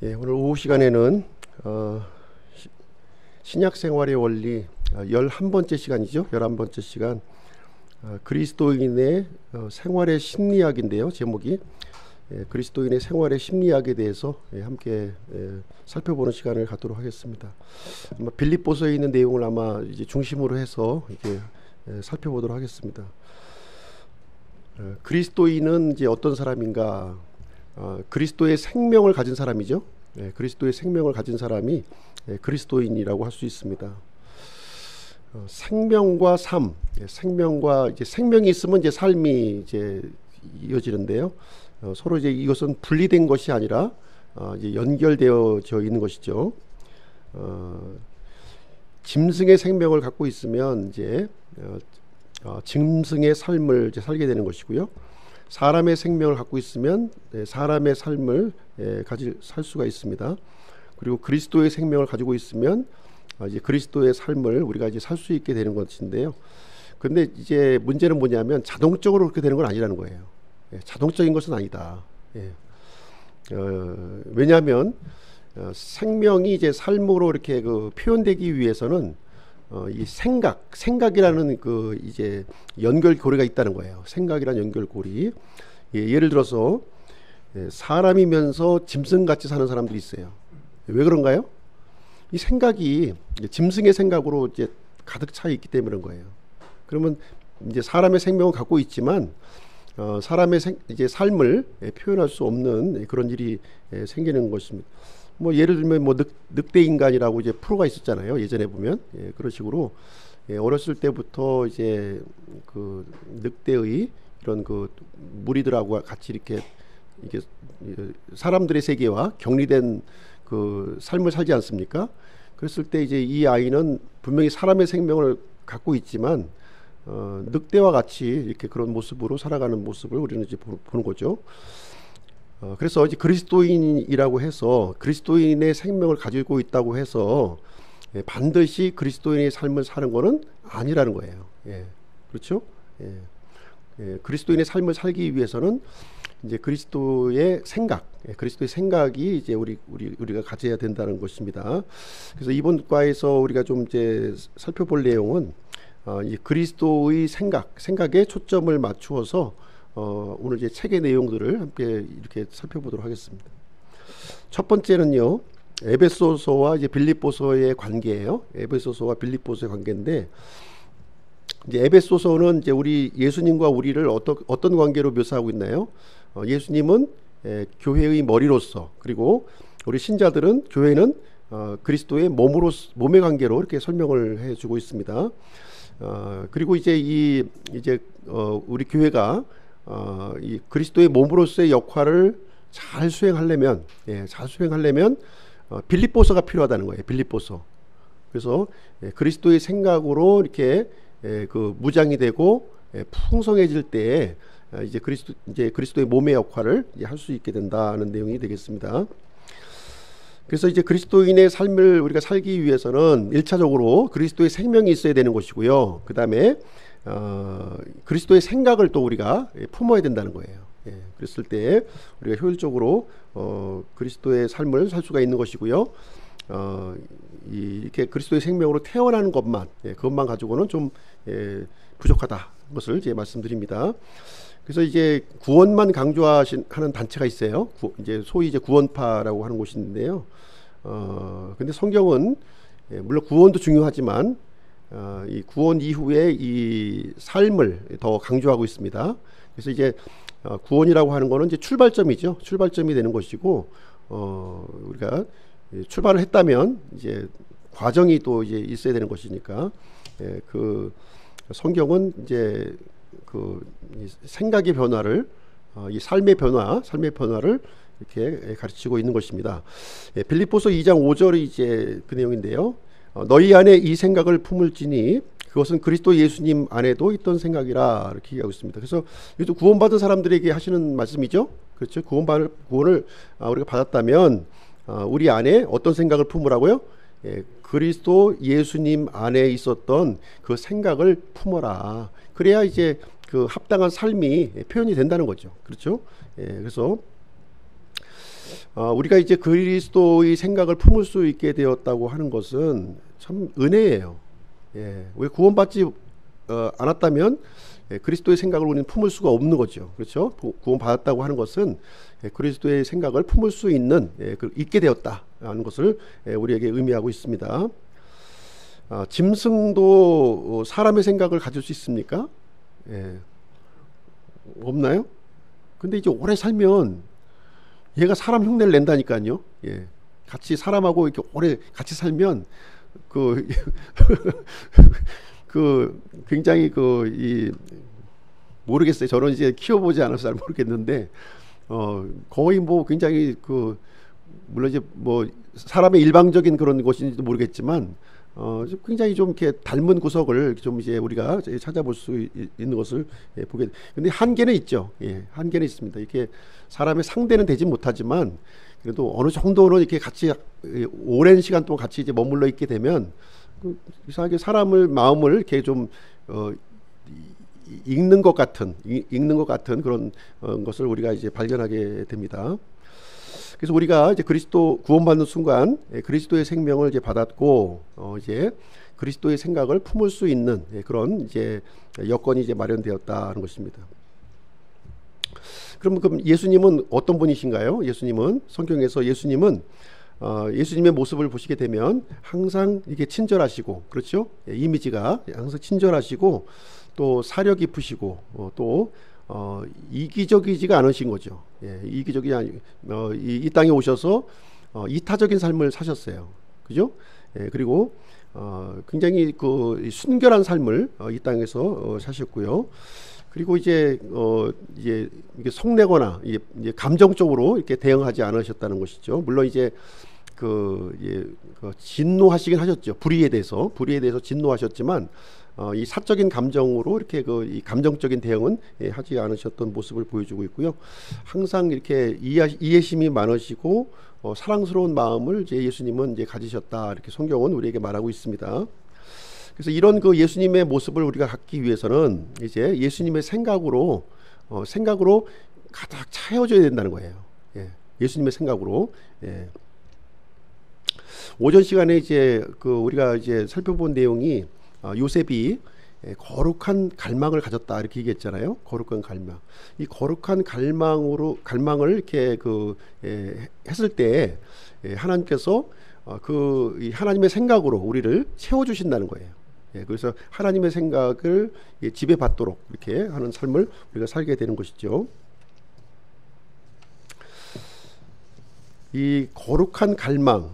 예, 오늘 오후 시간에는 신약 생활의 원리 11번째 시간이죠. 11번째 시간 그리스도인의 생활의 심리학인데요. 제목이 그리스도인의 생활의 심리학에 대해서 함께 살펴보는 시간을 갖도록 하겠습니다. 아마 빌립보서에 있는 내용을 아마 이제 중심으로 해서 이렇게 살펴보도록 하겠습니다. 그리스도인은 이제 어떤 사람인가? 그리스도의 생명을 가진 사람이죠. 그리스도의 생명을 가진 사람이 그리스도인이라고 할 수 있습니다. 생명과 삶, 생명과 이제 생명이 있으면 이제 삶이 이제 이어지는데요. 서로 이제 이것은 분리된 것이 아니라 이제 연결되어져 있는 것이죠. 짐승의 생명을 갖고 있으면 이제 짐승의 삶을 이제 살게 되는 것이고요. 사람의 생명을 갖고 있으면 사람의 삶을 살 수가 있습니다. 그리고 그리스도의 생명을 가지고 있으면 이제 그리스도의 삶을 우리가 이제 살 수 있게 되는 것인데요. 근데 이제 문제는 뭐냐면 자동적으로 그렇게 되는 건 아니라는 거예요. 자동적인 것은 아니다. 왜냐하면 생명이 이제 삶으로 이렇게 표현되기 위해서는 이 생각이라는 그 이제 연결고리가 있다는 거예요. 생각이라는 연결고리. 예를 들어서 사람이면서 짐승같이 사는 사람들이 있어요. 왜 그런가요? 이 생각이 짐승의 생각으로 이제 가득 차 있기 때문에 그런 거예요. 그러면 이제 사람의 생명을 갖고 있지만 사람의 이제 삶을 표현할 수 없는 그런 일이 생기는 것입니다. 뭐 예를 들면 뭐 늑대 인간이라고 이제 프로가 있었잖아요. 예전에 보면 그런 식으로 어렸을 때부터 이제 그 늑대의 이런 그 무리들하고 같이 이렇게 사람들의 세계와 격리된 그 삶을 살지 않습니까? 그랬을 때 이제 이 아이는 분명히 사람의 생명을 갖고 있지만 늑대와 같이 이렇게 그런 모습으로 살아가는 모습을 우리는 이제 보는 거죠. 그래서 이제 그리스도인이라고 해서 그리스도인의 생명을 가지고 있다고 해서 반드시 그리스도인의 삶을 사는 것은 아니라는 거예요. 그렇죠? 그리스도인의 삶을 살기 위해서는 이제 그리스도의 생각이 이제 우리가 가져야 된다는 것입니다. 그래서 이번 과에서 우리가 좀 이제 살펴볼 내용은 이 그리스도의 생각에 초점을 맞추어서 오늘 이제 책의 내용들을 함께 이렇게 살펴보도록 하겠습니다. 첫 번째는요, 에베소서와 이제 빌립보서의 관계예요. 에베소서와 빌립보서의 관계인데, 이제 에베소서는 이제 우리 예수님과 우리를 어떤 관계로 묘사하고 있나요? 예수님은 교회의 머리로서, 그리고 우리 신자들은 교회는 그리스도의 몸의 관계로 이렇게 설명을 해주고 있습니다. 그리고 이제 우리 교회가 이 그리스도의 몸으로서의 역할을 잘 수행하려면 빌립보서가 필요하다는 거예요. 빌립보서. 그래서 그리스도의 생각으로 이렇게 그 무장이 되고 풍성해질 때에 이제 그리스도의 몸의 역할을 할 수 있게 된다는 내용이 되겠습니다. 그래서 이제 그리스도인의 삶을 우리가 살기 위해서는 1차적으로 그리스도의 생명이 있어야 되는 것이고요. 그 다음에 그리스도의 생각을 또 우리가 품어야 된다는 거예요. 그랬을 때 우리가 효율적으로 그리스도의 삶을 살 수가 있는 것이고요. 이렇게 그리스도의 생명으로 태어나는 그것만 가지고는 좀 부족하다 것을 이제 말씀드립니다. 그래서 이제 구원만 강조하는 단체가 있어요. 이제 소위 이제 구원파라고 하는 곳이 있는데요. 근데 성경은 물론 구원도 중요하지만 이 구원 이후에 이 삶을 더 강조하고 있습니다. 그래서 이제 구원이라고 하는 거는 이제 출발점이죠. 출발점이 되는 것이고 우리가 출발을 했다면 이제 과정이 또 이제 있어야 되는 것이니까 그 성경은 이제 그 생각의 변화를 이 삶의 변화를 이렇게 가르치고 있는 것입니다. 빌립보서 2장 5절이 이제 그 내용인데요. 너희 안에 이 생각을 품을지니 그것은 그리스도 예수님 안에도 있던 생각이라 이렇게 얘기하고 있습니다. 그래서 이것도 구원받은 사람들에게 하시는 말씀이죠. 그렇죠? 구원을 우리가 받았다면 우리 안에 어떤 생각을 품으라고요? 그리스도 예수님 안에 있었던 그 생각을 품어라. 그래야 이제 그 합당한 삶이 표현이 된다는 거죠. 그렇죠? 그래서 우리가 이제 그리스도의 생각을 품을 수 있게 되었다고 하는 것은 참 은혜예요. 예, 왜 구원받지 않았다면 그리스도의 생각을 우리는 품을 수가 없는 거죠. 그렇죠? 구원받았다고 하는 것은 그리스도의 생각을 품을 수 있는 있게 되었다는 것을 우리에게 의미하고 있습니다. 짐승도 사람의 생각을 가질 수 있습니까? 없나요? 근데 이제 오래 살면 얘가 사람 흉내를 낸다니까요. 같이 사람하고 이렇게 오래 같이 살면 굉장히 모르겠어요. 저는 이제 키워보지 않아서 잘 모르겠는데 거의 뭐 굉장히 물론 이제 뭐 사람의 일방적인 그런 것인지도 모르겠지만 굉장히 좀 이렇게 닮은 구석을 좀 이제 우리가 찾아볼 수 있는 것을 보게. 근데 한계는 있죠. 한계는 있습니다. 이렇게 사람의 상대는 되지 못하지만 그래도 어느 정도는 이렇게 같이 오랜 시간 동안 같이 이제 머물러 있게 되면 이상하게 사람을 마음을 이렇게 좀 읽는 것 같은 그런 것을 우리가 이제 발견하게 됩니다. 그래서 우리가 이제 그리스도 구원받는 순간 그리스도의 생명을 이제 받았고 이제 그리스도의 생각을 품을 수 있는 그런 이제 여건이 이제 마련되었다는 것입니다. 그럼 예수님은 어떤 분이신가요? 예수님은 성경에서 예수님의 모습을 보시게 되면 항상 이게 친절하시고, 그렇죠? 이미지가 항상 친절하시고 또 사려 깊으시고 또 이기적이지가 않으신 거죠. 이기적이 아니 이 땅에 오셔서 이타적인 삶을 사셨어요. 그죠? 그리고 굉장히 순결한 삶을 이 땅에서 사셨고요. 그리고 이제 이게 성내거나 이제 감정적으로 이렇게 대응하지 않으셨다는 것이죠. 물론 이제 진노하시긴 하셨죠. 불의에 대해서 진노하셨지만 이 사적인 감정으로 이렇게 이 감정적인 대응은 하지 않으셨던 모습을 보여주고 있고요. 항상 이렇게 이해심이 많으시고 사랑스러운 마음을 이제 예수님은 이제 가지셨다, 이렇게 성경은 우리에게 말하고 있습니다. 그래서 이런 예수님의 모습을 우리가 갖기 위해서는 이제 예수님의 생각으로 가득 차여져야 된다는 거예요. 예수님의 생각으로. 오전 시간에 이제 우리가 이제 살펴본 내용이 요셉이 거룩한 갈망을 가졌다, 이렇게 얘기했잖아요. 거룩한 갈망. 이 거룩한 갈망을 이렇게 했을 때 하나님께서 이 하나님의 생각으로 우리를 채워주신다는 거예요. 그래서 하나님의 생각을 지배받도록 이렇게 하는 삶을 우리가 살게 되는 것이죠. 이 거룩한 갈망,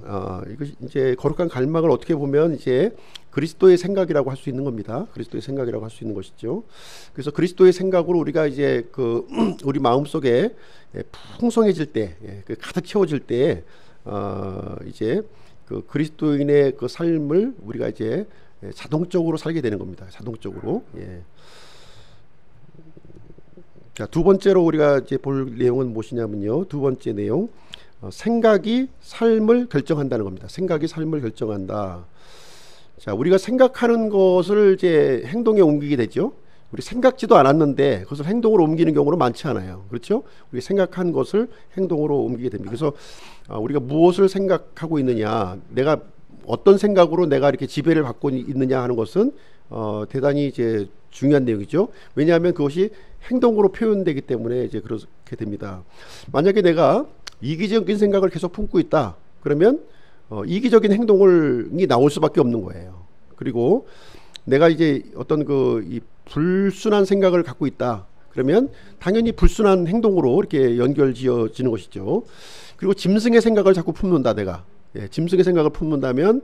이것이 이제 거룩한 갈망을 어떻게 보면 이제 그리스도의 생각이라고 할 수 있는 겁니다. 그리스도의 생각이라고 할 수 있는 것이죠. 그래서 그리스도의 생각으로 우리가 이제 우리 마음 속에 풍성해질 때, 가득 채워질 때, 이제 그리스도인의 삶을 우리가 이제 자동적으로 살게 되는 겁니다. 자동적으로. 자, 두 번째로 우리가 이제 볼 내용은 무엇이냐면요. 두 번째 내용, 생각이 삶을 결정한다는 겁니다. 생각이 삶을 결정한다. 자, 우리가 생각하는 것을 이제 행동에 옮기게 되죠. 우리 생각지도 않았는데 그것을 행동으로 옮기는 경우는 많지 않아요. 그렇죠? 우리 생각한 것을 행동으로 옮기게 됩니다. 그래서 우리가 무엇을 생각하고 있느냐, 내가 어떤 생각으로 내가 이렇게 지배를 받고 있느냐 하는 것은 대단히 이제 중요한 내용이죠. 왜냐하면 그것이 행동으로 표현되기 때문에 이제 그렇게 됩니다. 만약에 내가 이기적인 생각을 계속 품고 있다, 그러면 이기적인 행동이 나올 수밖에 없는 거예요. 그리고 내가 이제 어떤 이 불순한 생각을 갖고 있다, 그러면 당연히 불순한 행동으로 이렇게 연결지어지는 것이죠. 그리고 짐승의 생각을 자꾸 품는다, 내가. 짐승의 생각을 품는다면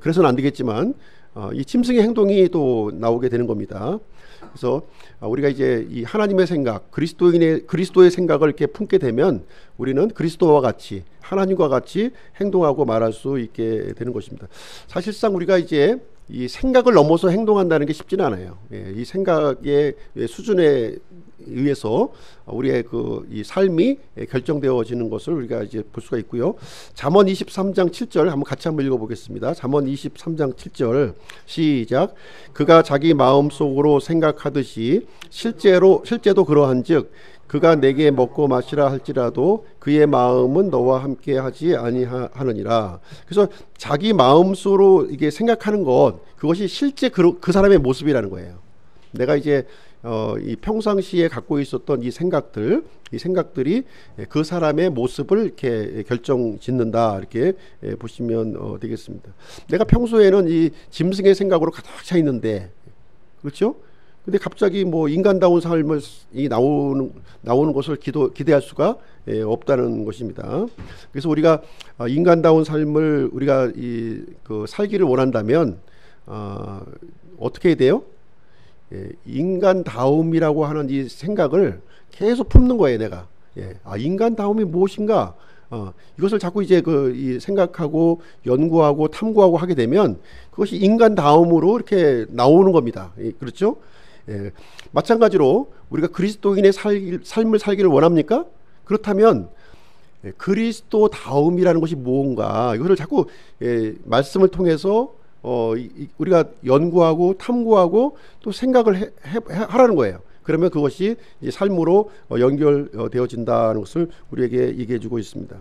그래서는 안 되겠지만 이 짐승의 행동이 또 나오게 되는 겁니다. 그래서 우리가 이제 이 하나님의 생각, 그리스도의 생각을 이렇게 품게 되면 우리는 그리스도와 같이, 하나님과 같이 행동하고 말할 수 있게 되는 것입니다. 사실상 우리가 이제 이 생각을 넘어서 행동한다는 게 쉽지는 않아요. 이 생각의 수준에 의해서 우리의 이 삶이 결정되어지는 것을 우리가 이제 볼 수가 있고요. 잠언 23장 7절 한번 읽어보겠습니다. 잠언 23장 7절 시작. 그가 자기 마음속으로 생각하듯이 실제도 그러한즉 그가 내게 먹고 마시라 할지라도 그의 마음은 너와 함께 하지 아니하느니라. 그래서 자기 마음속으로 이게 생각하는 것, 그것이 실제 그 사람의 모습이라는 거예요. 내가 이제 이 평상시에 갖고 있었던 이 생각들이 그 사람의 모습을 이렇게 결정짓는다, 이렇게 보시면 되겠습니다. 내가 평소에는 이 짐승의 생각으로 가득 차 있는데, 그렇죠? 근데 갑자기 뭐 인간다운 삶을 나오는 것을 기대할 수가 없다는 것입니다. 그래서 우리가 인간다운 삶을 우리가 살기를 원한다면 어떻게 해야 돼요? 인간다움이라고 하는 이 생각을 계속 품는 거예요, 내가. 인간다움이 무엇인가? 이것을 자꾸 이제 이 생각하고 연구하고 탐구하고 하게 되면 그것이 인간다움으로 이렇게 나오는 겁니다. 그렇죠? 마찬가지로 우리가 그리스도인의 삶을 살기를 원합니까? 그렇다면 그리스도다움이라는 것이 무언가, 이것을 자꾸 말씀을 통해서 우리가 연구하고 탐구하고 또 생각을 하라는 거예요. 그러면 그것이 이제 삶으로 연결되어진다는 것을 우리에게 얘기해 주고 있습니다.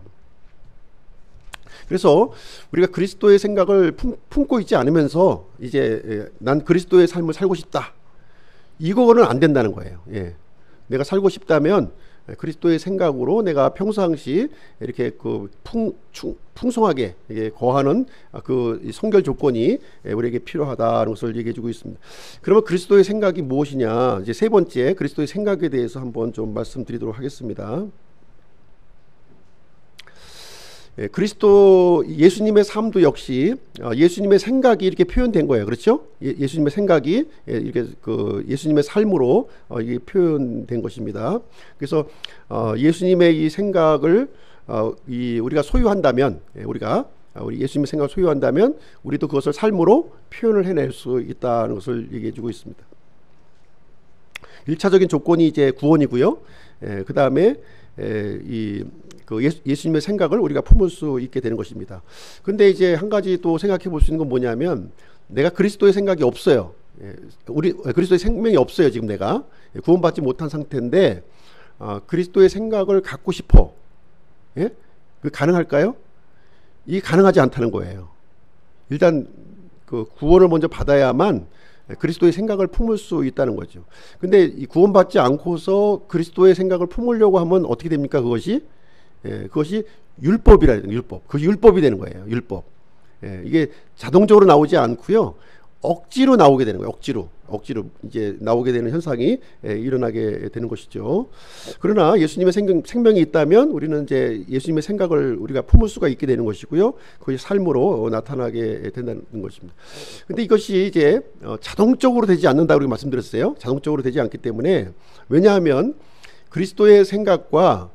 그래서 우리가 그리스도의 생각을 품고 있지 않으면서 이제 난 그리스도의 삶을 살고 싶다, 이거는 안 된다는 거예요. 내가 살고 싶다면 그리스도의 생각으로 내가 평상시 이렇게 풍성하게 거하는 그 성결 조건이 우리에게 필요하다는 것을 얘기해 주고 있습니다. 그러면 그리스도의 생각이 무엇이냐? 이제 세 번째, 그리스도의 생각에 대해서 한번 좀 말씀드리도록 하겠습니다. 예수님의 삶도 역시 예수님의 생각이 이렇게 표현된 거예요. 그렇죠? 예수님의 생각이 이렇게 예수님의 삶으로 이게 표현된 것입니다. 그래서 예수님의 이 생각을 우리가 소유한다면, 우리 예수님의 생각을 소유한다면 우리도 그것을 삶으로 표현을 해낼 수 있다는 것을 얘기해 주고 있습니다. 1차적인 조건이 이제 구원이고요. 그 다음에 예수님의 생각을 우리가 품을 수 있게 되는 것입니다. 근데 이제 한 가지 또 생각해 볼 수 있는 건 뭐냐면, 내가 그리스도의 생각이 없어요. 그리스도의 생명이 없어요. 지금 내가 구원받지 못한 상태인데 그리스도의 생각을 갖고 싶어. 그 가능할까요? 이게 가능하지 않다는 거예요. 일단 그 구원을 먼저 받아야만 그리스도의 생각을 품을 수 있다는 거죠. 근데 이 구원받지 않고서 그리스도의 생각을 품으려고 하면 어떻게 됩니까? 그것이 율법이라 해야 돼요. 율법. 그 율법이 되는 거예요. 율법. 이게 자동적으로 나오지 않고요. 억지로 나오게 되는 거예요. 억지로 이제 나오게 되는 현상이 일어나게 되는 것이죠. 그러나 예수님의 생명이 있다면 우리는 이제 예수님의 생각을 우리가 품을 수가 있게 되는 것이고요. 그것이 삶으로 나타나게 된다는 것입니다. 근데 이것이 이제 자동적으로 되지 않는다고 우리가 말씀드렸어요. 자동적으로 되지 않기 때문에, 왜냐하면 그리스도의 생각과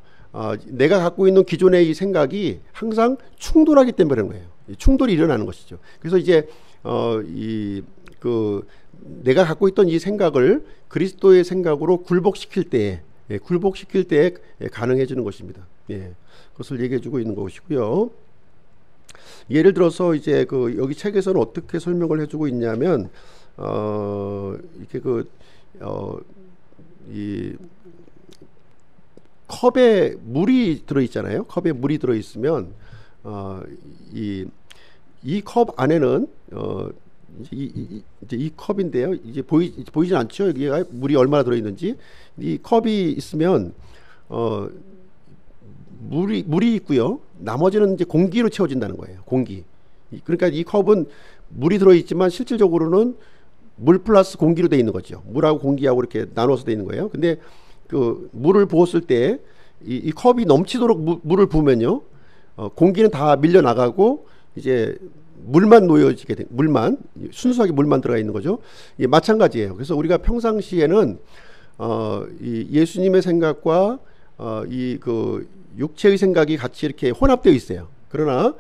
내가 갖고 있는 기존의 이 생각이 항상 충돌하기 때문에 그런 거예요. 충돌이 일어나는 것이죠. 그래서 이제 내가 갖고 있던 이 생각을 그리스도의 생각으로 굴복시킬 때 가능해지는 것입니다. 그것을 얘기해주고 있는 것이고요. 예를 들어서 이제 여기 책에서는 어떻게 설명을 해주고 있냐면, 이렇게 이 컵에 물이 들어있잖아요. 컵에 물이 들어있으면 이 컵 안에는 이제 이 컵인데요. 이제 보이진 않죠. 여기가 물이 얼마나 들어있는지. 이 컵이 있으면 물이 있고요. 나머지는 이제 공기로 채워진다는 거예요. 공기. 그러니까 이 컵은 물이 들어있지만 실질적으로는 물 플러스 공기로 돼 있는 거죠. 물하고 공기하고 이렇게 나눠서 돼 있는 거예요. 근데 그 물을 부었을 때 이 컵이 넘치도록 물을 부으면요, 공기는 다 밀려 나가고 이제 물만 놓여지게 돼, 순수하게 물만 들어가 있는 거죠. 예, 마찬가지예요. 그래서 우리가 평상시에는 이 예수님의 생각과 육체의 생각이 같이 이렇게 혼합되어 있어요. 그러나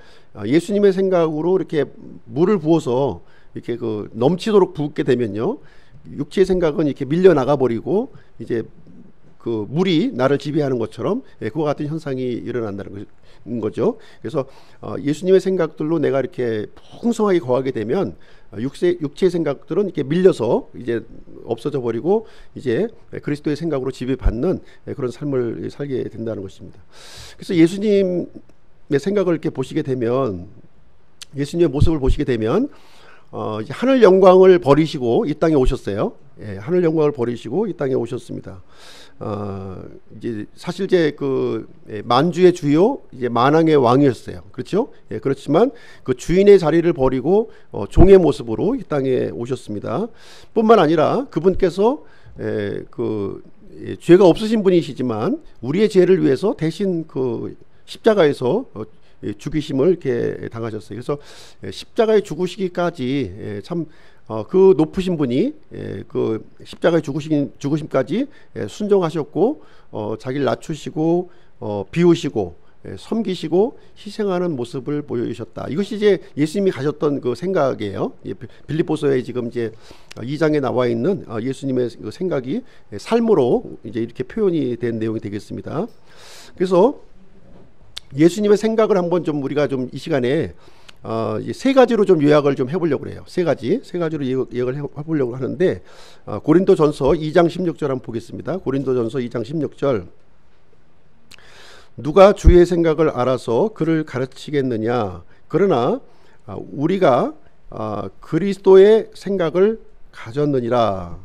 예수님의 생각으로 이렇게 물을 부어서 이렇게 넘치도록 붓게 되면요, 육체의 생각은 이렇게 밀려 나가 버리고 이제 그 물이 나를 지배하는 것처럼 그와 같은 현상이 일어난다는 거죠. 그래서 예수님의 생각들로 내가 이렇게 풍성하게 거하게 되면 육체의 생각들은 이렇게 밀려서 이제 없어져 버리고 이제 그리스도의 생각으로 지배받는 그런 삶을 살게 된다는 것입니다. 그래서 예수님의 생각을 이렇게 보시게 되면, 예수님의 모습을 보시게 되면 이제 하늘 영광을 버리시고 이 땅에 오셨어요. 예, 하늘 영광을 버리시고 이 땅에 오셨습니다. 이제 사실 이제 그 만주의 주요, 이제 만왕의 왕이었어요. 그렇죠? 예, 그렇지만 그 주인의 자리를 버리고 종의 모습으로 이 땅에 오셨습니다. 뿐만 아니라 그분께서 죄가 없으신 분이시지만 우리의 죄를 위해서 대신 그 십자가에서 죽이심을 이렇게 당하셨어요. 그래서 십자가에 죽으시기까지 참 그 높으신 분이 그 십자가에 죽으심까지 순종하셨고, 자기를 낮추시고 비우시고 섬기시고 희생하는 모습을 보여주셨다. 이것이 이제 예수님이 가졌던 그 생각이에요. 빌립보서에 지금 이제 2장에 나와 있는 예수님의 그 생각이 삶으로 이제 이렇게 표현이 된 내용이 되겠습니다. 그래서 예수님의 생각을 한번 좀 우리가 좀 이 시간에 세 가지로 좀 요약을 좀 해보려고 해요. 세 가지로 요약을 해보려고 하는데, 고린도전서 2장 16절 한번 보겠습니다. 고린도전서 2장 16절. 누가 주의 생각을 알아서 그를 가르치겠느냐? 그러나 우리가 그리스도의 생각을 가졌느니라.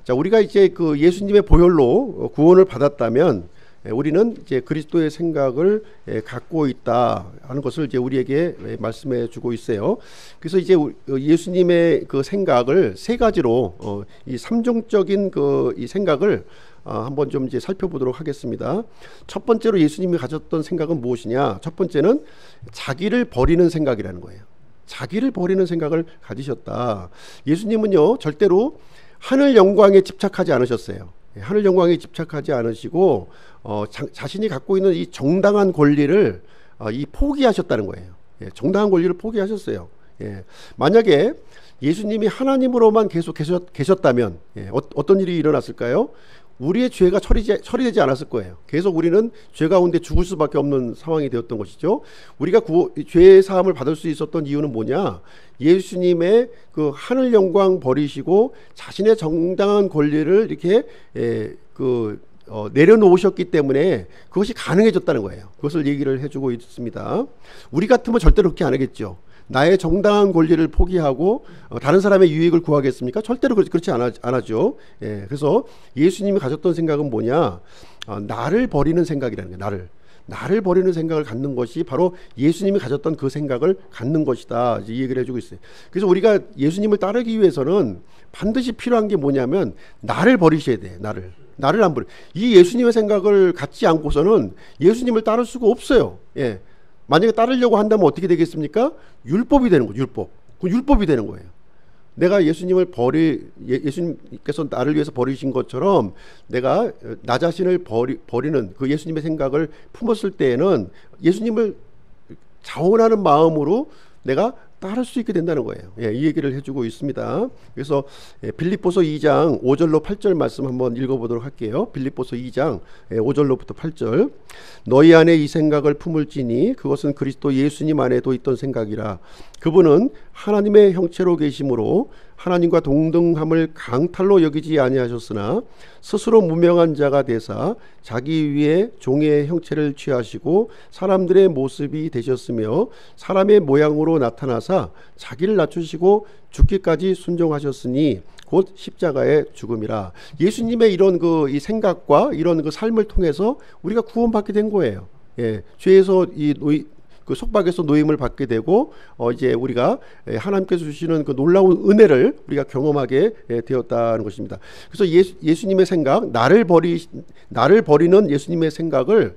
자, 우리가 이제 그 예수님의 보혈로 구원을 받았다면 우리는 이제 그리스도의 생각을 갖고 있다 하는 것을 이제 우리에게 말씀해 주고 있어요. 그래서 이제 예수님의 그 생각을 세 가지로 이 삼종적인 그 이 생각을 한번 좀 이제 살펴보도록 하겠습니다. 첫 번째로 예수님이 가졌던 생각은 무엇이냐? 첫 번째는 자기를 버리는 생각이라는 거예요. 자기를 버리는 생각을 가지셨다. 예수님은요, 절대로 하늘 영광에 집착하지 않으셨어요. 하늘 영광에 집착하지 않으시고 자신이 갖고 있는 이 정당한 권리를 포기하셨다는 거예요. 정당한 권리를 포기하셨어요. 만약에 예수님이 하나님으로만 계속 계셨다면 어떤 일이 일어났을까요? 우리의 죄가 처리되지 않았을 거예요. 계속 우리는 죄 가운데 죽을 수밖에 없는 상황이 되었던 것이죠. 우리가 죄의 사함을 받을 수 있었던 이유는 뭐냐? 예수님의 그 하늘 영광 버리시고 자신의 정당한 권리를 이렇게 내려놓으셨기 때문에 그것이 가능해졌다는 거예요. 그것을 얘기를 해주고 있습니다. 우리 같으면 절대로 그렇게 안 하겠죠. 나의 정당한 권리를 포기하고 다른 사람의 유익을 구하겠습니까? 절대로 그렇지 안 하죠. 그래서 예수님이 가졌던 생각은 뭐냐? 나를 버리는 생각이라는 거예요. 나를 버리는 생각을 갖는 것이 바로 예수님이 가졌던 그 생각을 갖는 것이다. 이 얘기를 해주고 있어요. 그래서 우리가 예수님을 따르기 위해서는 반드시 필요한 게 뭐냐면 나를 버리셔야 돼요. 나를 안 버려. 이 예수님의 생각을 갖지 않고서는 예수님을 따를 수가 없어요. 만약에 따르려고 한다면 어떻게 되겠습니까? 율법이 되는 거죠. 율법이 되는 거예요. 내가 예수님께서 나를 위해서 버리신 것처럼 내가 나 자신을 버리는 그 예수님의 생각을 품었을 때에는 예수님을 자원하는 마음으로 내가 따를 수 있게 된다는 거예요. 이 얘기를 해주고 있습니다. 그래서 빌립보서 2장 5절로 8절 말씀 한번 읽어보도록 할게요. 빌립보서 2장 5절로부터 8절. 너희 안에 이 생각을 품을지니 그것은 그리스도 예수님 안에도 있던 생각이라. 그분은 하나님의 형체로 계심으로 하나님과 동등함을 강탈로 여기지 아니하셨으나 스스로 무명한 자가 되사 자기 위에 종의 형체를 취하시고 사람들의 모습이 되셨으며 사람의 모양으로 나타나사 자기를 낮추시고 죽기까지 순종하셨으니 곧 십자가의 죽음이라. 예수님의 이런 이 생각과 이런 그 삶을 통해서 우리가 구원받게 된 거예요. 죄에서 그 속박에서 노임을 받게 되고 이제 우리가 하나님께서 주시는 그 놀라운 은혜를 우리가 경험하게 되었다는 것입니다. 그래서 예수님의 생각, 나를 버리는 예수님의 생각을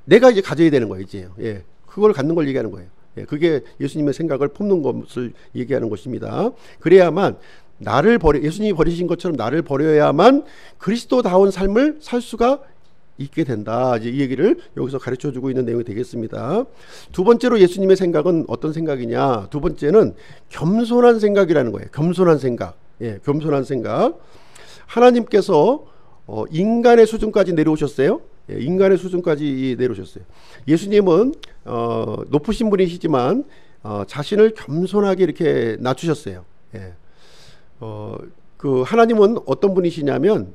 내가 이제 가져야 되는 거예요. 이제 그걸 갖는 걸 얘기하는 거예요. 그게 예수님의 생각을 품는 것을 얘기하는 것입니다. 그래야만 예수님이 버리신 것처럼 나를 버려야만 그리스도다운 삶을 살 수가 있게 된다. 이제 이 얘기를 여기서 가르쳐 주고 있는 내용이 되겠습니다. 두 번째로 예수님의 생각은 어떤 생각이냐? 두 번째는 겸손한 생각이라는 거예요. 겸손한 생각. 겸손한 생각. 하나님께서 인간의 수준까지 내려오셨어요. 예, 인간의 수준까지 내려오셨어요. 예수님은 높으신 분이시지만 자신을 겸손하게 이렇게 낮추셨어요. 예. 그 하나님은 어떤 분이시냐면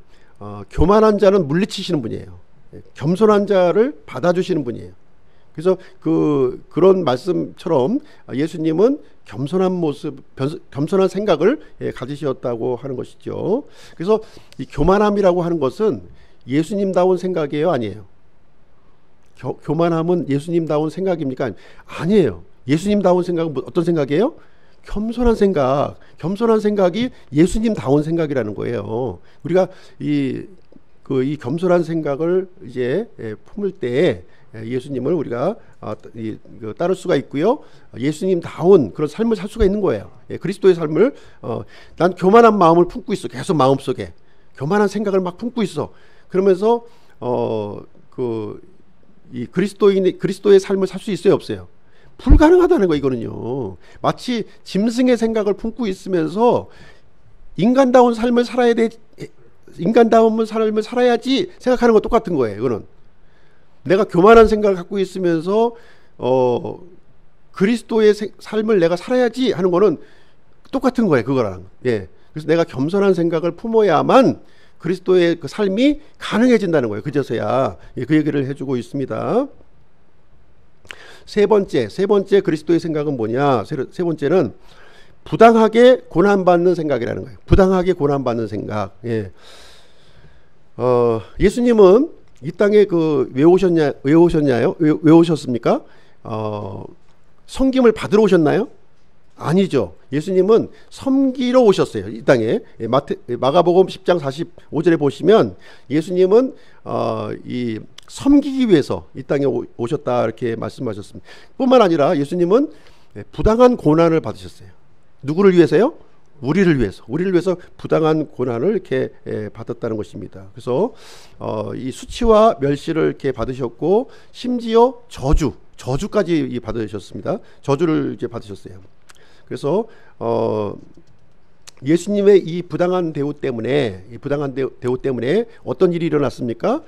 교만한 자는 물리치시는 분이에요. 예, 겸손한 자를 받아주시는 분이에요. 그래서 그런 말씀처럼 예수님은 겸손한 모습, 겸손한 생각을 가지셨다고 하는 것이죠. 그래서 이 교만함이라고 하는 것은 예수님다운 생각이에요, 아니에요? 교만함은 예수님다운 생각입니까? 아니에요. 예수님다운 생각은 어떤 생각이에요? 겸손한 생각. 겸손한 생각이 예수님다운 생각이라는 거예요. 우리가 이 겸손한 생각을 이제 품을 때 예수님을 우리가 따를 수가 있고요. 예수님다운 그런 삶을 살 수가 있는 거예요. 그리스도의 삶을 난 교만한 마음을 품고 있어. 계속 마음속에 교만한 생각을 막 품고 있어. 그러면서 이 그리스도의 삶을 살 수 있어요, 없어요? 불가능하다는 거 이거는요. 마치 짐승의 생각을 품고 있으면서 인간다운 삶을 인간다운 삶을 살아야지 생각하는 거 똑같은 거예요. 이거는 내가 교만한 생각을 갖고 있으면서 그리스도의 삶을 내가 살아야지 하는 거는 똑같은 거예요. 그거랑. 예. 그래서 내가 겸손한 생각을 품어야만 그리스도의 그 삶이 가능해진다는 거예요. 그제서야. 예, 그 얘기를 해주고 있습니다. 세 번째 그리스도의 생각은 뭐냐? 세 번째는 부당하게 고난받는 생각이라는 거예요. 부당하게 고난받는 생각. 예. 예수님은 이 땅에 왜 오셨습니까? 섬김을 받으러 오셨나요? 아니죠. 예수님은 섬기러 오셨어요. 이 땅에. 마가복음 10장 45절에 보시면 예수님은 이 섬기기 위해서 이 땅에 오셨다 이렇게 말씀하셨습니다. 뿐만 아니라 예수님은 부당한 고난을 받으셨어요. 누구를 위해서요? 우리를 위해서 부당한 고난을 이렇게 받았다는 것입니다. 그래서 이 수치와 멸시를 이렇게 받으셨고 심지어 저주까지 받으셨습니다. 저주를 이제 받으셨어요. 그래서 예수님의 이 부당한 대우 때문에 어떤 일이 일어났습니까?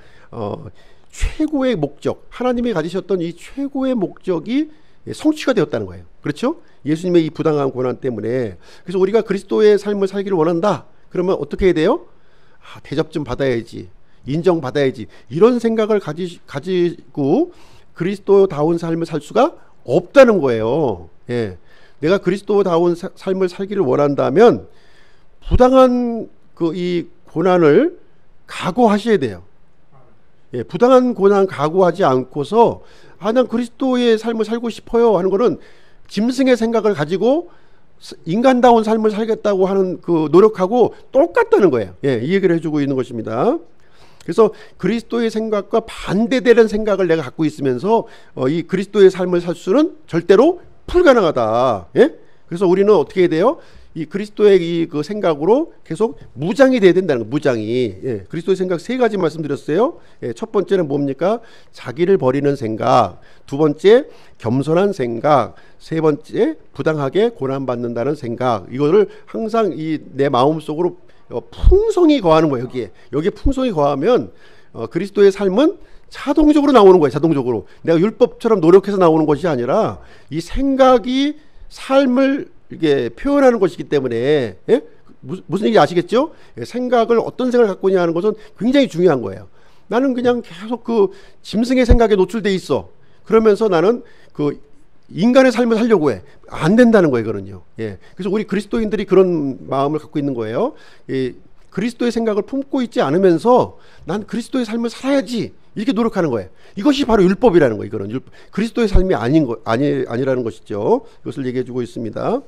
최고의 목적, 하나님이 가지셨던 이 최고의 목적이 성취가 되었다는 거예요. 그렇죠? 예수님의 이 부당한 고난 때문에. 그래서 우리가 그리스도의 삶을 살기를 원한다. 그러면 어떻게 해야 돼요? 대접 좀 받아야지, 인정받아야지, 이런 생각을 가지고 그리스도다운 삶을 살 수가 없다는 거예요. 예. 내가 그리스도다운 삶을 살기를 원한다면 부당한 이 고난을 각오하셔야 돼요. 예, 부당한 고난 각오하지 않고서 난 그리스도의 삶을 살고 싶어요 하는 거는 짐승의 생각을 가지고 인간다운 삶을 살겠다고 하는 그 노력하고 똑같다는 거예요. 예, 이 얘기를 해주고 있는 것입니다. 그래서 그리스도의 생각과 반대되는 생각을 내가 갖고 있으면서 이 그리스도의 삶을 살 수는 절대로 불가능하다. 예? 그래서 우리는 어떻게 해야 돼요? 이 그리스도의 그 생각으로 계속 무장이 돼야 된다는 거예요. 무장이. 예. 그리스도의 생각 세 가지 말씀드렸어요. 예. 첫 번째는 뭡니까? 자기를 버리는 생각. 두 번째, 겸손한 생각. 세 번째, 부당하게 고난받는다는 생각. 이거를 항상 내 마음속으로 풍성히 거하는 거예요. 여기에 풍성히 거하면 그리스도의 삶은 자동적으로 나오는 거예요. 자동적으로. 내가 율법처럼 노력해서 나오는 것이 아니라 이 생각이 삶을 이게 표현하는 것이기 때문에, 예? 무슨 얘기 아시겠죠? 생각을 어떤 생각을 갖고 있냐 하는 것은 굉장히 중요한 거예요. 나는 그냥 계속 그 짐승의 생각에 노출돼 있어. 그러면서 나는 그 인간의 삶을 살려고 해. 안 된다는 거예요, 그거는요. 예. 그래서 우리 그리스도인들이 그런 마음을 갖고 있는 거예요. 그리스도의 생각을 품고 있지 않으면서 난 그리스도의 삶을 살아야지, 이렇게 노력하는 거예요. 이것이 바로 율법이라는 거예요. 이거는 그리스도의 삶이 아니라는 것이죠. 이것을 얘기해주고 있습니다.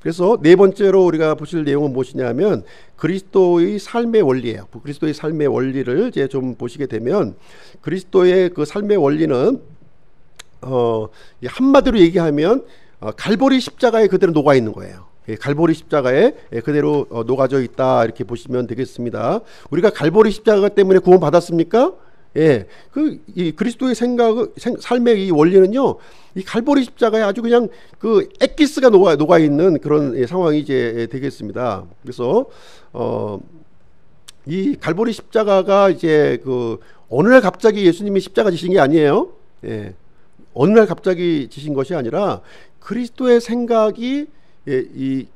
그래서 네 번째로 우리가 보실 내용은 무엇이냐면 그리스도의 삶의 원리예요. 그리스도의 삶의 원리를 이제 좀 보시게 되면 그리스도의 그 삶의 원리는 한마디로 얘기하면 갈보리 십자가에 그대로 녹아 있는 거예요. 갈보리 십자가에 그대로 녹아져 있다, 이렇게 보시면 되겠습니다. 우리가 갈보리 십자가 때문에 구원 받았습니까? 예, 이 그리스도의 삶의 이 원리는요, 이 갈보리 십자가에 아주 그냥 그 엑기스가 녹아 있는 그런 상황이 이제 되겠습니다. 그래서 이 갈보리 십자가가 이제 그 어느 날 갑자기 예수님이 십자가 지신 게 아니에요. 예. 어느 날 갑자기 지신 것이 아니라 그리스도의 생각이 이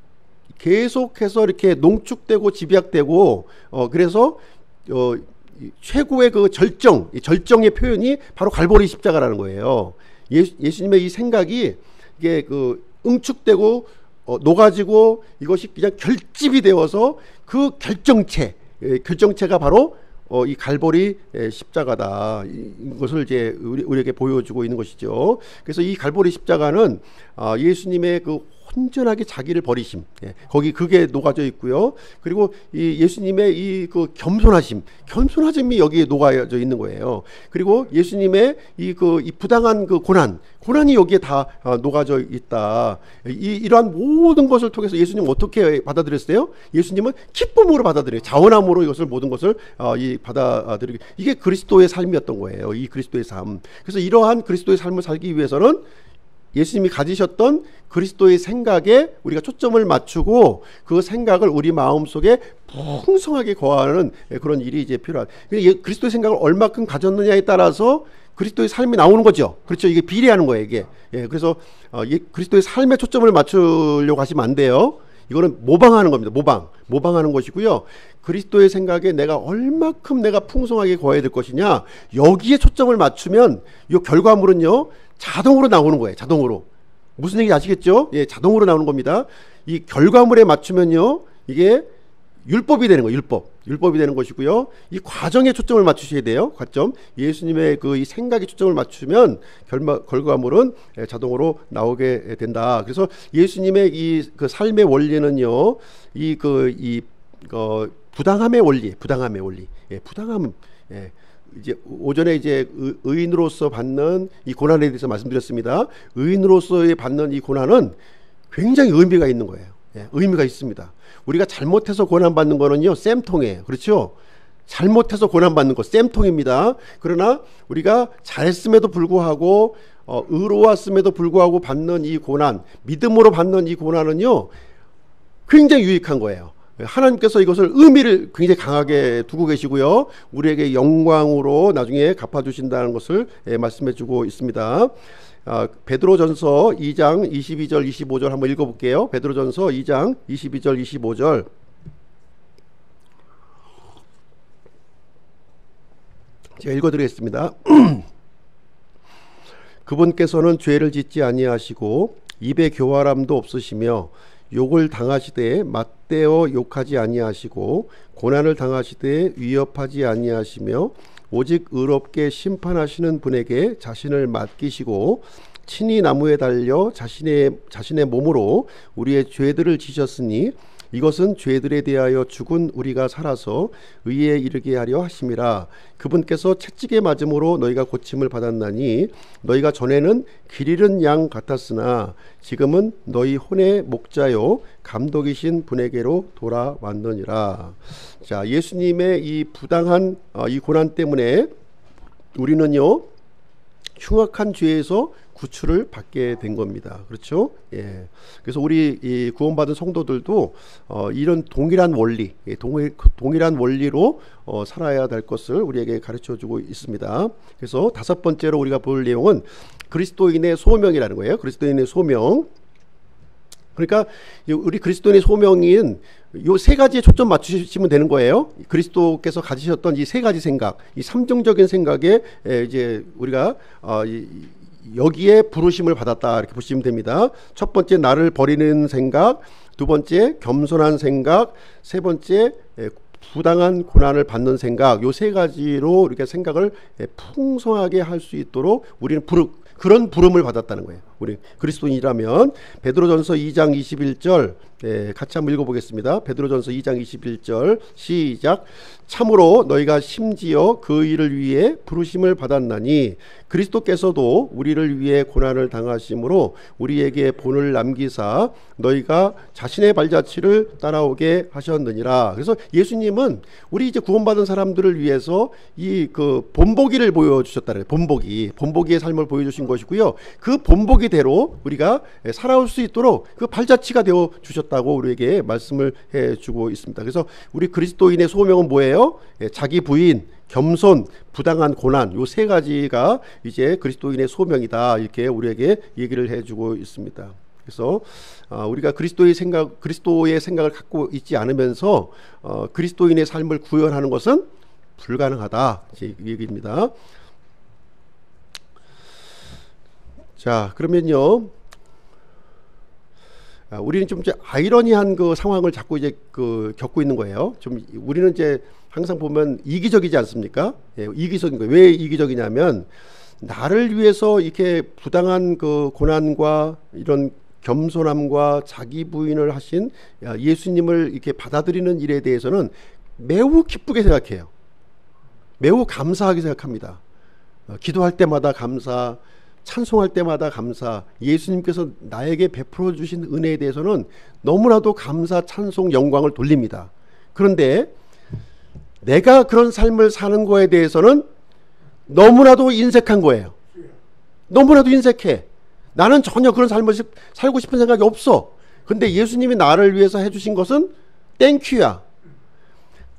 계속해서 이렇게 농축되고 집약되고 그래서 최고의 그 절정의 표현이 바로 갈보리 십자가라는 거예요. 예수님의 이 생각이 이게 그 응축되고 녹아지고 이것이 그냥 결집이 되어서 그 결정체가 바로 이 갈보리 십자가다. 이것을 이제 우리에게 보여주고 있는 것이죠. 그래서 이 갈보리 십자가는 예수님의 그 온전하게 자기를 버리심, 거기 그게 녹아져 있고요. 그리고 이 예수님의 이 그 겸손하심이 여기에 녹아져 있는 거예요. 그리고 예수님의 이 부당한 그 고난이 여기에 다 녹아져 있다. 이러한 모든 것을 통해서 예수님 어떻게 받아들였어요? 예수님은 기쁨으로 받아들여요. 자원함으로 이것을 모든 것을 받아들이게. 이게 그리스도의 삶이었던 거예요. 이 그리스도의 삶. 그래서 이러한 그리스도의 삶을 살기 위해서는 예수님이 가지셨던 그리스도의 생각에 우리가 초점을 맞추고 그 생각을 우리 마음속에 풍성하게 거하는 그런 일이 이제 필요한. 그리스도의 생각을 얼마큼 가졌느냐에 따라서 그리스도의 삶이 나오는 거죠. 그렇죠. 이게 비례하는 거예요, 이게. 그래서 그리스도의 삶에 초점을 맞추려고 하시면 안 돼요. 이거는 모방하는 겁니다. 모방하는 것이고요. 그리스도의 생각에 내가 얼마큼 내가 풍성하게 거해야 될 것이냐, 여기에 초점을 맞추면 이 결과물은요 자동으로 나오는 거예요. 자동으로. 무슨 얘기인지 아시겠죠? 자동으로 나오는 겁니다. 이 결과물에 맞추면요 이게 율법이 되는 거예요. 율법이 되는 것이고요. 이 과정에 초점을 맞추셔야 돼요. 과점. 예수님의 이 생각에 초점을 맞추면 결과물은 자동으로 나오게 된다. 그래서 예수님의 그 삶의 원리는요, 부당함의 원리. 부당함. 이제 오전에 이제 의인으로서 받는 이 고난에 대해서 말씀드렸습니다. 의인으로서의 받는 이 고난은 굉장히 의미가 있는 거예요. 의미가 있습니다. 우리가 잘못해서 고난받는 거는요 쌤통이에요. 그렇죠? 잘못해서 고난받는 거 쌤통입니다. 그러나 우리가 잘했음에도 불구하고 의로웠음에도 불구하고 받는 이 고난, 믿음으로 받는 이 고난은요 굉장히 유익한 거예요. 하나님께서 이것을 의미를 굉장히 강하게 두고 계시고요, 우리에게 영광으로 나중에 갚아주신다는 것을 말씀해주고 있습니다. 베드로전서 2장 22절 25절 한번 읽어볼게요. 베드로전서 2장 22절 25절. 제가 읽어드리겠습니다. 그분께서는 죄를 짓지 아니하시고 입에 교활함도 없으시며 욕을 당하시되 맞대어 욕하지 아니하시고 고난을 당하시되 위협하지 아니하시며 오직 의롭게 심판하시는 분에게 자신을 맡기시고 친히 나무에 달려 자신의 몸으로 우리의 죄들을 지셨으니 이것은 죄들에 대하여 죽은 우리가 살아서 의에 이르게 하려 하심이라. 그분께서 채찍에 맞음으로 너희가 고침을 받았나니 너희가 전에는 길 잃은 양 같았으나 지금은 너희 혼의 목자요 감독이신 분에게로 돌아왔느니라. 자, 예수님의 이 부당한 이 고난 때문에 우리는요 흉악한 죄에서 구출을 받게 된 겁니다. 그렇죠? 그래서 우리 이 구원받은 성도들도 이런 동일한 원리, 동일한 원리로 살아야 될 것을 우리에게 가르쳐주고 있습니다. 그래서 다섯 번째로 우리가 볼 내용은 그리스도인의 소명이라는 거예요. 그리스도인의 소명. 그러니까 우리 그리스도인의 소명인 요 세 가지에 초점 맞추시면 되는 거예요. 그리스도께서 가지셨던 이 세 가지 생각, 이 삼중적인 생각에 이제 우리가 여기에 부르심을 받았다 이렇게 보시면 됩니다. 첫 번째, 나를 버리는 생각. 두 번째, 겸손한 생각. 세 번째, 부당한 고난을 받는 생각. 요 세 가지로 이렇게 생각을 풍성하게 할 수 있도록 우리는 그런 부름을 받았다는 거예요. 우리 그리스도인이라면. 베드로전서 2장 21절 같이 한번 읽어보겠습니다. 베드로전서 2장 21절 시작. 참으로 너희가 심지어 그 일을 위해 부르심을 받았나니 그리스도께서도 우리를 위해 고난을 당하심으로 우리에게 본을 남기사 너희가 자신의 발자취를 따라오게 하셨느니라. 그래서 예수님은 우리 이제 구원받은 사람들을 위해서 이 본보기를 보여주셨다는 거예요. 본보기의 삶을 보여주신 것이고요. 그 본보기 의지대로 우리가 살아올 수 있도록 그 발자취가 되어 주셨다고 우리에게 말씀을 해주고 있습니다. 그래서 우리 그리스도인의 소명은 뭐예요? 자기 부인, 겸손, 부당한 고난, 요 세 가지가 이제 그리스도인의 소명이다, 이렇게 우리에게 얘기를 해주고 있습니다. 그래서 우리가 그리스도의 생각을 갖고 있지 않으면서 그리스도인의 삶을 구현하는 것은 불가능하다, 이 얘기입니다. 자, 그러면요, 우리는 좀 이제 아이러니한 그 상황을 자꾸 이제 겪고 있는 거예요. 좀 우리는 이제 항상 보면 이기적이지 않습니까? 예, 이기적인 거예요. 왜 이기적이냐면, 나를 위해서 이렇게 부당한 그 고난과 이런 겸손함과 자기 부인을 하신 예수님을 이렇게 받아들이는 일에 대해서는 매우 기쁘게 생각해요. 매우 감사하게 생각합니다. 기도할 때마다 감사, 찬송할 때마다 감사, 예수님께서 나에게 베풀어 주신 은혜에 대해서는 너무나도 감사, 찬송, 영광을 돌립니다. 그런데 내가 그런 삶을 사는 거에 대해서는 너무나도 인색한 거예요. 너무나도 인색해. 나는 전혀 그런 삶을 살고 싶은 생각이 없어. 근데 예수님이 나를 위해서 해주신 것은 땡큐야.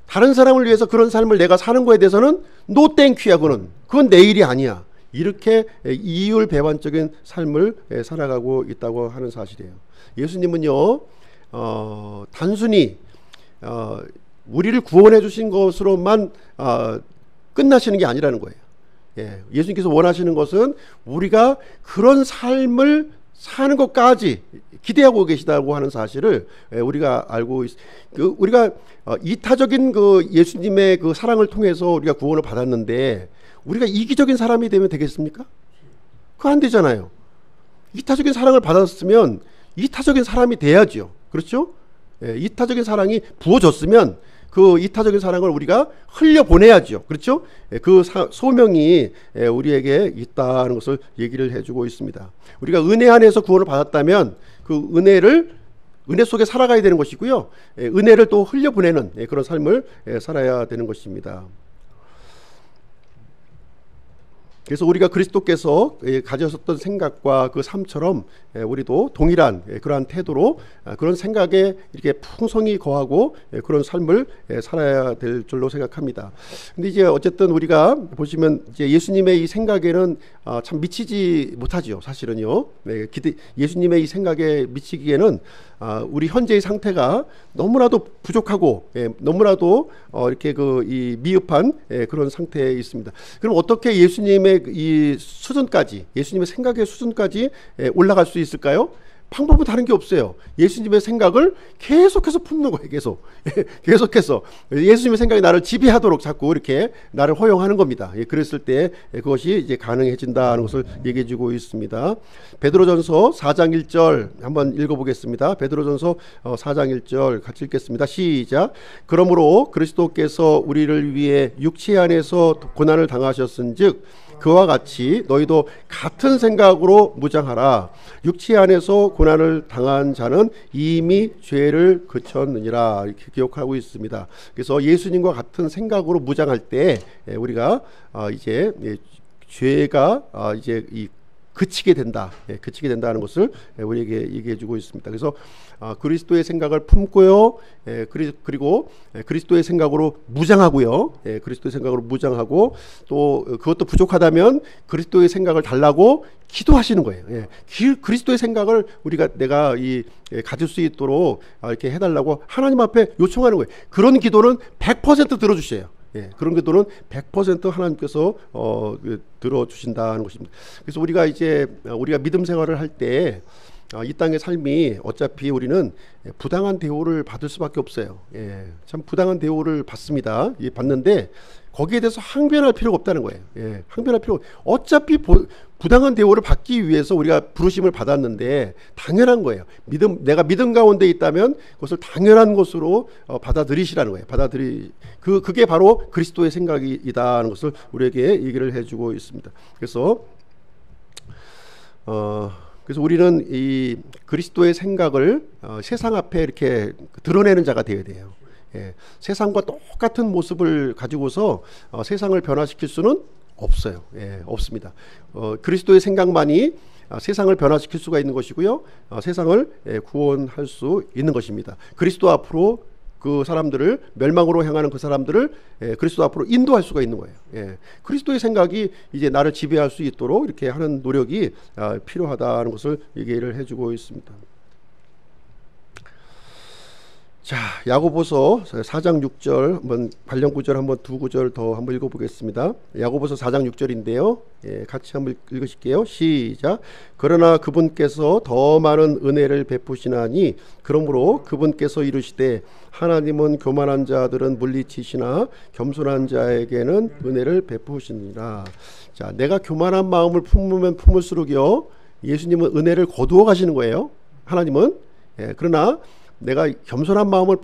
다른 사람을 위해서 그런 삶을 내가 사는 거에 대해서는 노 땡큐야. 그건 내 일이 아니야. 이렇게 이율배반적인 삶을 살아가고 있다고 하는 사실이에요. 예수님은요, 단순히 우리를 구원해 주신 것으로만 끝나시는 게 아니라는 거예요. 예수님께서 원하시는 것은 우리가 그런 삶을 사는 것까지 기대하고 계시다고 하는 사실을 우리가 알고 우리가 이타적인 그 예수님의 그 사랑을 통해서 우리가 구원을 받았는데, 우리가 이기적인 사람이 되면 되겠습니까? 그거 안 되잖아요. 이타적인 사랑을 받았으면 이타적인 사람이 돼야죠. 그렇죠? 이타적인 사랑이 부어졌으면 그 이타적인 사랑을 우리가 흘려보내야죠. 그렇죠? 그 소명이 우리에게 있다는 것을 얘기를 해주고 있습니다. 우리가 은혜 안에서 구원을 받았다면 그 은혜 속에 살아가야 되는 것이고요, 은혜를 또 흘려보내는 그런 삶을 살아야 되는 것입니다. 그래서 우리가 그리스도께서 가졌었던 생각과 그 삶처럼 우리도 동일한 그러한 태도로 그런 생각에 이렇게 풍성히 거하고 그런 삶을 살아야 될 줄로 생각합니다. 근데 이제 어쨌든 우리가 보시면 이제 예수님의 이 생각에는 참 미치지 못하지요, 사실은요. 예수님의 이 생각에 미치기에는 우리 현재의 상태가 너무나도 부족하고 너무나도 이렇게 이 미흡한 그런 상태에 있습니다. 그럼 어떻게 예수님의 이 수준까지, 예수님의 생각의 수준까지 올라갈 수 있을까요? 방법은 다른 게 없어요. 예수님의 생각을 계속해서 품는 거예요. 계속해서 예수님의 생각이 나를 지배하도록 자꾸 이렇게 나를 허용하는 겁니다. 그랬을 때 그것이 이제 가능해진다는 것을 얘기해주고 있습니다. 베드로전서 4장 1절 한번 읽어보겠습니다. 베드로전서 4장 1절 같이 읽겠습니다. 시작. 그러므로 그리스도께서 우리를 위해 육체 안에서 고난을 당하셨은즉 그와 같이 너희도 같은 생각으로 무장하라. 육체 안에서 고난을 당한 자는 이미 죄를 그쳤느니라, 이렇게 기억하고 있습니다. 그래서 예수님과 같은 생각으로 무장할 때 우리가 이제 죄가 이제 그치게 된다, 그치게 된다는 것을 우리에게 얘기해주고 있습니다. 그래서 그리스도의 생각을 품고요, 그리고 그리스도의 생각으로 무장하고요, 그리스도의 생각으로 무장하고, 또 그것도 부족하다면 그리스도의 생각을 달라고 기도하시는 거예요. 그리스도의 생각을 내가 가질 수 있도록 이렇게 해달라고 하나님 앞에 요청하는 거예요. 그런 기도는 100% 들어주셔요. 그런 기도는 100% 하나님께서 들어주신다는 것입니다. 그래서 우리가 믿음 생활을 할 때 이 땅의 삶이 어차피 우리는 부당한 대우를 받을 수밖에 없어요. 참 부당한 대우를 받습니다. 받는데 거기에 대해서 항변할 필요가 없다는 거예요. 항변할 필요. 어차피 부당한 대우를 받기 위해서 우리가 부르심을 받았는데 당연한 거예요. 내가 믿음 가운데 있다면 그것을 당연한 것으로 받아들이시라는 거예요. 그게 바로 그리스도의 생각이다는 것을 우리에게 얘기를 해주고 있습니다. 그래서 우리는 이 그리스도의 생각을 세상 앞에 이렇게 드러내는 자가 되어야 돼요. 세상과 똑같은 모습을 가지고서 세상을 변화시킬 수는 없어요. 없습니다. 그리스도의 생각만이 세상을 변화시킬 수가 있는 것이고요. 세상을 구원할 수 있는 것입니다. 그리스도 앞으로 그 사람들을, 멸망으로 향하는 그 사람들을 그리스도 앞으로 인도할 수가 있는 거예요. 그리스도의 생각이 이제 나를 지배할 수 있도록 이렇게 하는 노력이 필요하다는 것을 얘기를 해주고 있습니다. 자, 야고보서 4장 6절 한번 관련 구절 한번 두 구절 더 한번 읽어보겠습니다. 야고보서 4장 6절인데요. 같이 한번 읽으실게요. 시작. 그러나 그분께서 더 많은 은혜를 베푸시나니 그러므로 그분께서 이르시되 하나님은 교만한 자들은 물리치시나 겸손한 자에게는 은혜를 베푸시니라. 자, 내가 교만한 마음을 품으면 품을수록요, 예수님은 은혜를 거두어 가시는 거예요. 하나님은. 그러나 내가 겸손한 마음을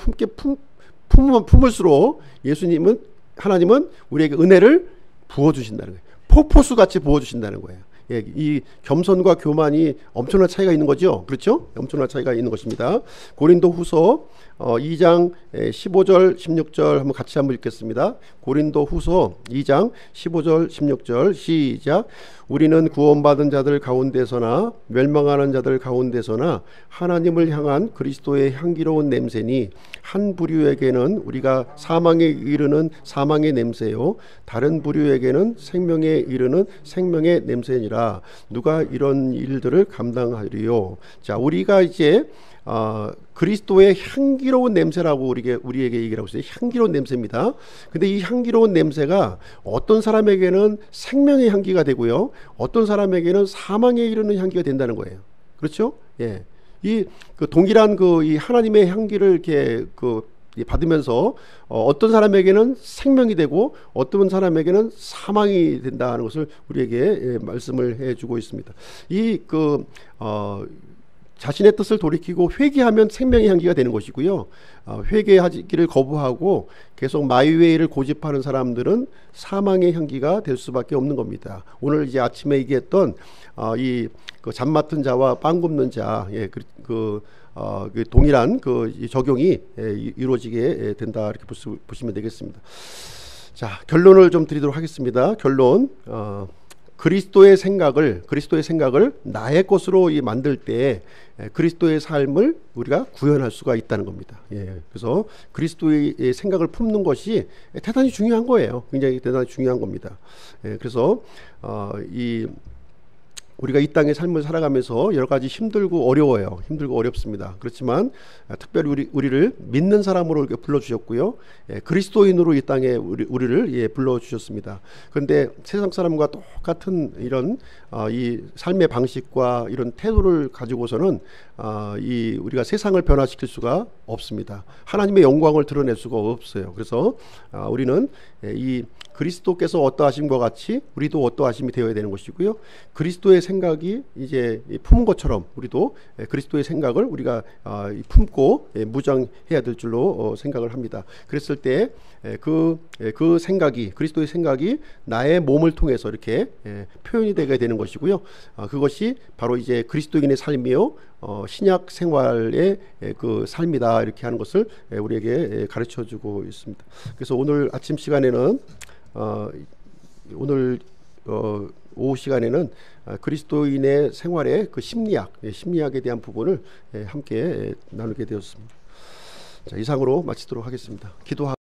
품을수록 예수님은, 하나님은 우리에게 은혜를 부어주신다는 거예요. 폭포수같이 부어주신다는 거예요. 이 겸손과 교만이 엄청난 차이가 있는 거죠. 그렇죠? 엄청난 차이가 있는 것입니다. 고린도후서 2장 15절 16절 한번 같이 한번 읽겠습니다. 고린도후서 2장 15절 16절 시작. 우리는 구원받은 자들 가운데서나 멸망하는 자들 가운데서나 하나님을 향한 그리스도의 향기로운 냄새니 한 부류에게는 우리가 사망에 이르는 사망의 냄새요 다른 부류에게는 생명에 이르는 생명의 냄새니라. 누가 이런 일들을 감당하리요. 자, 우리가 이제 그리스도의 향기로운 냄새라고 우리에게 얘기를 하고 있어요. 향기로운 냄새입니다. 근데 이 향기로운 냄새가 어떤 사람에게는 생명의 향기가 되고요, 어떤 사람에게는 사망에 이르는 향기가 된다는 거예요. 그렇죠? 이 동일한 이 하나님의 향기를 이렇게 받으면서 어떤 사람에게는 생명이 되고 어떤 사람에게는 사망이 된다는 것을 우리에게 말씀을 해주고 있습니다. 자신의 뜻을 돌이키고 회개하면 생명의 향기가 되는 것이고요. 회개하기를 거부하고 계속 마이웨이를 고집하는 사람들은 사망의 향기가 될 수밖에 없는 겁니다. 오늘 이제 아침에 얘기했던 잠 맡은 자와 빵 굽는 자, 동일한 적용이 이루어지게 된다, 이렇게 보시면 되겠습니다. 자, 결론을 좀 드리도록 하겠습니다. 결론. 그리스도의 생각을 나의 것으로 만들 때 그리스도의 삶을 우리가 구현할 수가 있다는 겁니다. 그래서 그리스도의 생각을 품는 것이 대단히 중요한 거예요. 굉장히 대단히 중요한 겁니다. 그래서 우리가 이 땅의 삶을 살아가면서 여러 가지 힘들고 어려워요. 힘들고 어렵습니다. 그렇지만 특별히 우리를 믿는 사람으로 이렇게 불러주셨고요. 그리스도인으로 이 땅에 우리를 불러주셨습니다. 그런데 세상 사람과 똑같은 이런 이 삶의 방식과 이런 태도를 가지고서는 우리가 세상을 변화시킬 수가 없습니다. 하나님의 영광을 드러낼 수가 없어요. 그래서 우리는 이 그리스도께서 어떠하심과 같이 우리도 어떠하심이 되어야 되는 것이고요. 그리스도의 생각이 이제 품은 것처럼 우리도 그리스도의 생각을 우리가 품고 무장해야 될 줄로 생각을 합니다. 그랬을 때 그 생각이, 그리스도의 생각이 나의 몸을 통해서 이렇게 표현이 되게 되는 것이고요. 그것이 바로 이제 그리스도인의 삶이요, 신약 생활의 그 삶이다, 이렇게 하는 것을 우리에게 가르쳐 주고 있습니다. 그래서 오늘 아침 시간에는 오늘 오후 시간에는 그리스도인의 생활의 그 심리학에 대한 부분을 함께 나누게 되었습니다. 자, 이상으로 마치도록 하겠습니다. 기도하고